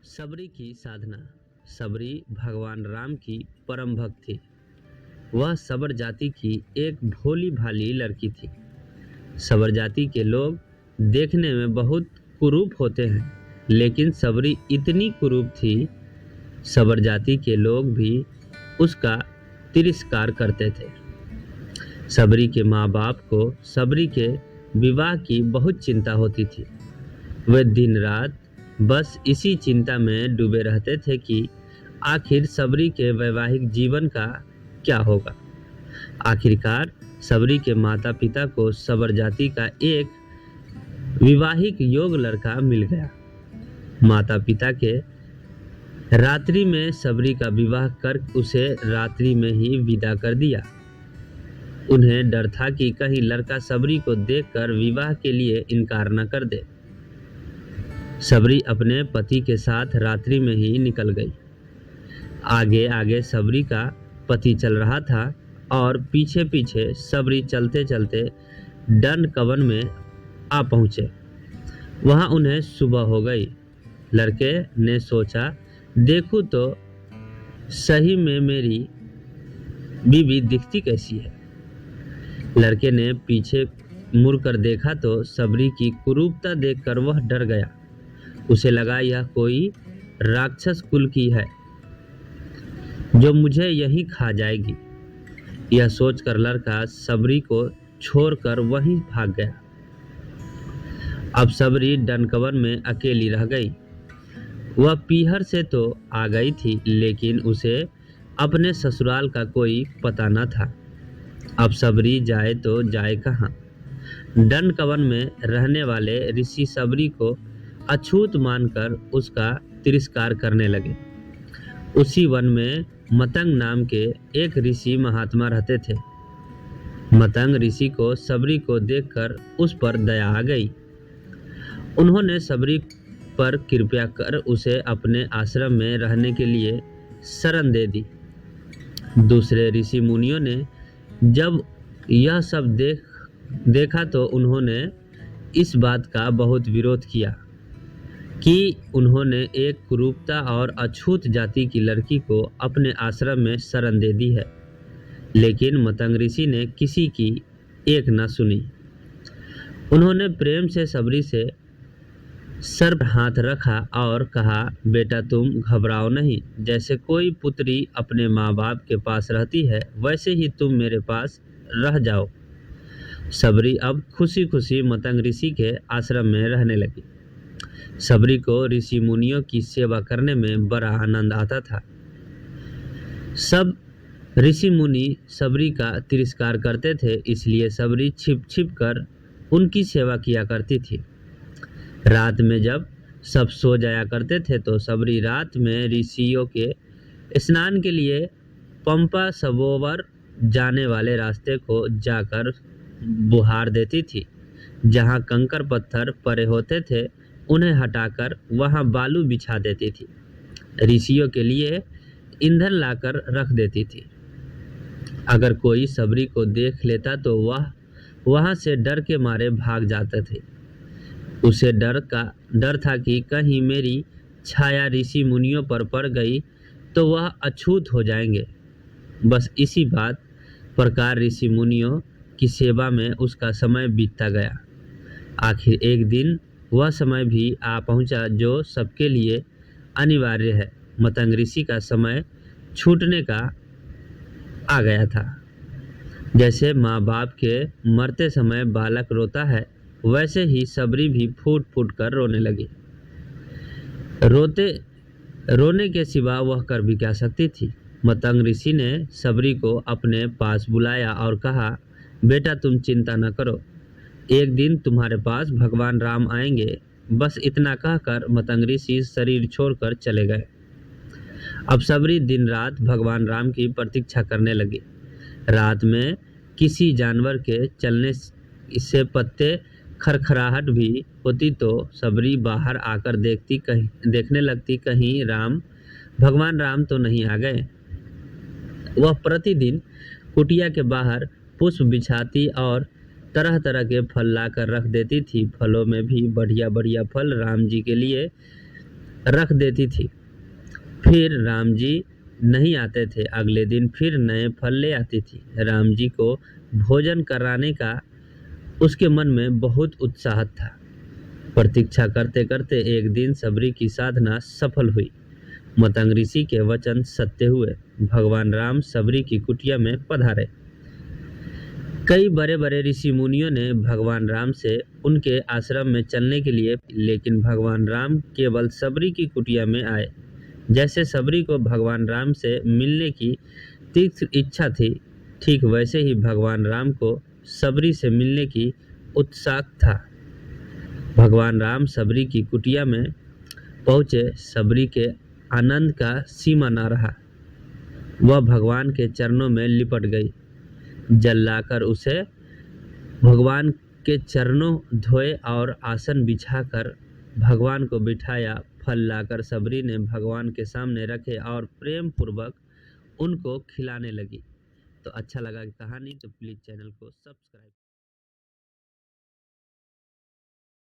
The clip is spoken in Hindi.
सबरी की साधना। सबरी भगवान राम की परम भक्त थी। वह सबर जाति की एक भोली भाली लड़की थी। सबर जाति के लोग देखने में बहुत कुरूप होते हैं, लेकिन सबरी इतनी कुरूप थी, सबर जाति के लोग भी उसका तिरस्कार करते थे। सबरी के माँ बाप को सबरी के विवाह की बहुत चिंता होती थी। वे दिन रात बस इसी चिंता में डूबे रहते थे कि आखिर सबरी के वैवाहिक जीवन का क्या होगा। आखिरकार सबरी के माता पिता को सबर जाति का एक विवाहिक योग लड़का मिल गया। माता पिता के रात्रि में सबरी का विवाह कर उसे रात्रि में ही विदा कर दिया। उन्हें डर था कि कहीं लड़का सबरी को देखकर विवाह के लिए इनकार न कर दे। सबरी अपने पति के साथ रात्रि में ही निकल गई। आगे आगे सबरी का पति चल रहा था और पीछे पीछे सबरी चलते चलते डन कवन में आ पहुँचे। वहाँ उन्हें सुबह हो गई। लड़के ने सोचा, देखूं तो सही में मेरी बीवी दिखती कैसी है। लड़के ने पीछे मुड़कर देखा तो सबरी की कुरूपता देखकर वह डर गया। उसे लगा यह कोई राक्षस कुल की है जो मुझे यहीं खा जाएगी। यह सोचकर लड़का सबरी को छोड़कर वहीं भाग गया। अब सबरी डनकवन में अकेली रह गई। वह पीहर से तो आ गई थी, लेकिन उसे अपने ससुराल का कोई पता न था। अब सबरी जाए तो जाए कहाँ। डनकवन में रहने वाले ऋषि सबरी को अछूत मानकर उसका तिरस्कार करने लगे। उसी वन में मतंग नाम के एक ऋषि महात्मा रहते थे। मतंग ऋषि को सबरी को देखकर उस पर दया आ गई। उन्होंने सबरी पर कृपया कर उसे अपने आश्रम में रहने के लिए शरण दे दी। दूसरे ऋषि मुनियों ने जब यह सब देखा तो उन्होंने इस बात का बहुत विरोध किया कि उन्होंने एक कुरूपता और अछूत जाति की लड़की को अपने आश्रम में शरण दे दी है। लेकिन मतंग ऋषि ने किसी की एक न सुनी। उन्होंने प्रेम से सबरी से सर पर हाथ रखा और कहा, बेटा तुम घबराओ नहीं। जैसे कोई पुत्री अपने माँ बाप के पास रहती है, वैसे ही तुम मेरे पास रह जाओ। सबरी अब खुशी खुशी मतंग ऋषि के आश्रम में रहने लगी। सबरी को ऋषि मुनियों की सेवा करने में बड़ा आनंद आता था। सब ऋषि मुनि सबरी का तिरस्कार करते थे, इसलिए सबरी छिप छिप कर उनकी सेवा किया करती थी। रात में जब सब सो जाया करते थे तो सबरी रात में ऋषियों के स्नान के लिए पंपा सरोवर जाने वाले रास्ते को जाकर बुहार देती थी। जहाँ कंकर पत्थर पड़े होते थे उन्हें हटाकर वहाँ बालू बिछा देती थी। ऋषियों के लिए ईंधन लाकर रख देती थी। अगर कोई सबरी को देख लेता तो वह वहाँ से डर के मारे भाग जाते थे। उसे डर था कि कहीं मेरी छाया ऋषि मुनियों पर पड़ गई तो वह अछूत हो जाएंगे। बस इसी बात प्रकार ऋषि मुनियों की सेवा में उसका समय बीतता गया। आखिर एक दिन वह समय भी आ पहुंचा जो सबके लिए अनिवार्य है। मतंग ऋषि का समय छूटने का आ गया था। जैसे माँ बाप के मरते समय बालक रोता है, वैसे ही सबरी भी फूट फूट कर रोने लगी। रोने के सिवा वह कर भी क्या सकती थी। मतंग ऋषि ने सबरी को अपने पास बुलाया और कहा, बेटा तुम चिंता न करो, एक दिन तुम्हारे पास भगवान राम आएंगे। बस इतना कहकर मतंग ऋषि शरीर छोड़कर चले गए। अब सबरी दिन रात भगवान राम की प्रतीक्षा करने लगी। रात में किसी जानवर के चलने से पत्ते खरखराहट भी होती तो सबरी बाहर आकर देखने लगती कहीं भगवान राम तो नहीं आ गए। वह प्रतिदिन कुटिया के बाहर पुष्प बिछाती और तरह तरह के फल लाकर रख देती थी। फलों में भी बढ़िया बढ़िया फल राम जी के लिए रख देती थी। फिर राम जी नहीं आते थे। अगले दिन फिर नए फल ले आती थी। राम जी को भोजन कराने का उसके मन में बहुत उत्साह था। प्रतीक्षा करते करते एक दिन सबरी की साधना सफल हुई। मतंग ऋषि के वचन सत्य हुए। भगवान राम सबरी की कुटिया में पधारे। कई बड़े बड़े ऋषि मुनियों ने भगवान राम से उनके आश्रम में चलने के लिए, लेकिन भगवान राम केवल सबरी की कुटिया में आए। जैसे सबरी को भगवान राम से मिलने की तीव्र इच्छा थी, ठीक वैसे ही भगवान राम को सबरी से मिलने की उत्साह था। भगवान राम सबरी की कुटिया में पहुँचे। सबरी के आनंद का सीमा न रहा। वह भगवान के चरणों में लिपट गई। जल लाकर उसे भगवान के चरणों धोए और आसन बिछाकर भगवान को बिठाया। फल लाकर सबरी ने भगवान के सामने रखे और प्रेम पूर्वक उनको खिलाने लगी। तो अच्छा लगा कहानी तो प्लीज़ चैनल को सब्सक्राइब